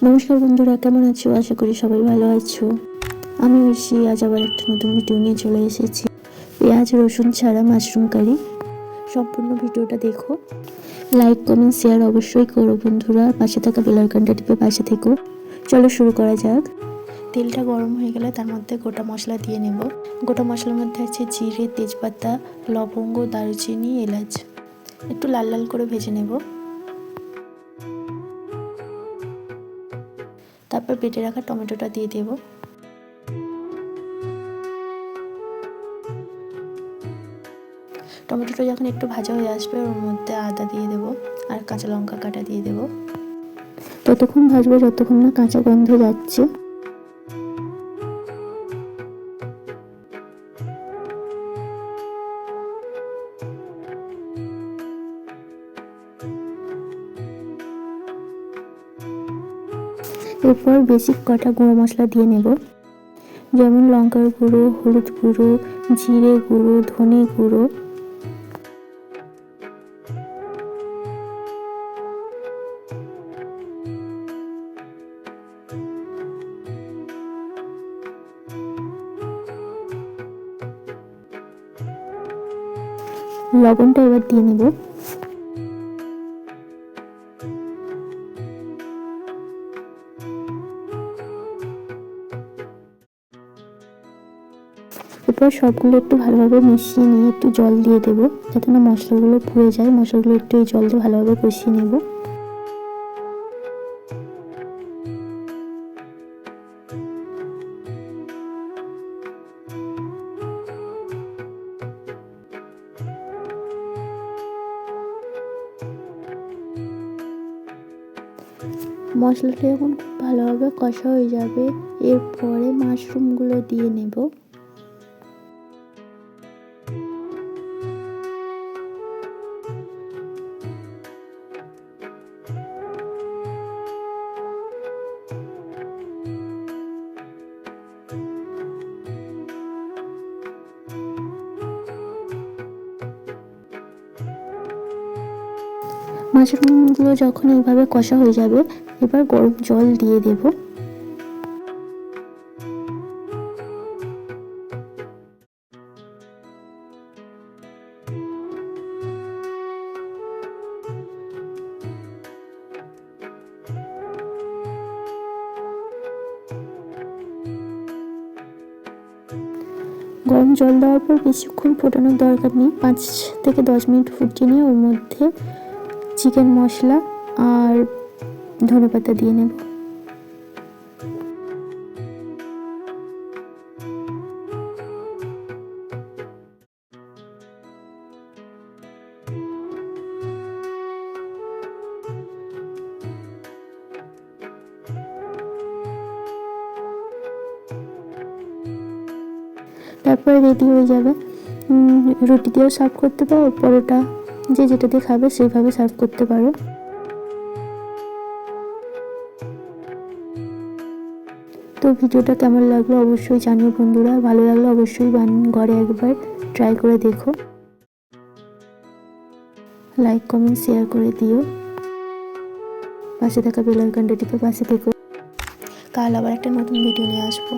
নমস্কার বন্ধুরা, কেমন আছো? আশা করি সবাই ভালো আছো। আমি ঐশী আজ আবার একটা নতুন ভিডিও নিয়ে চলে এসেছি। পেঁয়াজ রসুন ছাড়া মাশরুম কারি। সম্পূর্ণ ভিডিওটা দেখো, লাইক কমেন্ট শেয়ার অবশ্যই করো বন্ধুরা। পাশে থাকা বেল আইকনটা টিপে পাশে থেকো। চলো শুরু করা যাক। তেলটা গরম হয়ে গেলে তার মধ্যে গোটা মশলা দিয়ে নেব। গোটা মশলার মধ্যে আছে জিরে, তেজপাতা, লবঙ্গ, দারুচিনি, এলাচ। একটু লাল লাল করে ভেজে নেব। তারপর বেটে রাখা টমেটোটা দিয়ে দেব। টমেটোটা যখন একটু ভাজা হয়ে আসবে ওর মধ্যে আদা দিয়ে দেব আর কাঁচা লঙ্কা কাটা দিয়ে দেব। ততক্ষণ ভাজবো যতক্ষণ না কাঁচা গন্ধ যাচ্ছে। এরপর বেসিক কটা গুঁড়ো মশলা দিয়ে নেব, যেমন লঙ্কার গুঁড়ো, হলুদ গুঁড়ো, জিরে গুঁড়ো, ধনে গুঁড়ো। লবণটা এবার দিয়ে নেব। এরপর সবগুলো একটু ভালোভাবে মিশিয়ে নিয়ে একটু জল দিয়ে দেবো, যাতে না মশলাগুলো পুড়ে যায়। মশলাগুলো একটু এই জল দিয়ে ভালোভাবে কষিয়ে নেব। মশলাটা যখন খুব ভালোভাবে কষা হয়ে যাবে, এরপরে মাশরুমগুলো দিয়ে নেব। মাশরুমগুলো যখন এইভাবে কষা হয়ে যাবে, এবার গরম জল দিয়ে দেব। গরম জল দেওয়ার পর বেশিক্ষণ ফোটানোর দরকার নেই, 5 থেকে 10 মিনিট ফুটিয়ে নিয়ে ওর মধ্যে চিকেন মশলা আর ধনেপাতা দিয়ে নেব। তারপরে রেডি হয়ে যাবে। রুটি দিয়েও সার্ভ করতে পারো, পরোটা যে যেটা দিয়ে খাবে সেইভাবে সার্ভ করতে পারো। তো ভিডিওটা কেমন লাগলো অবশ্যই জানিও বন্ধুরা। ভালো লাগলে অবশ্যই ঘরে একবার ট্রাই করে দেখো। লাইক কমেন্ট শেয়ার করে দিও। পাশে থাকা বেল আইকনটা টিপে পাশে থেকো। কাল আবার একটা নতুন ভিডিও নিয়ে আসবো।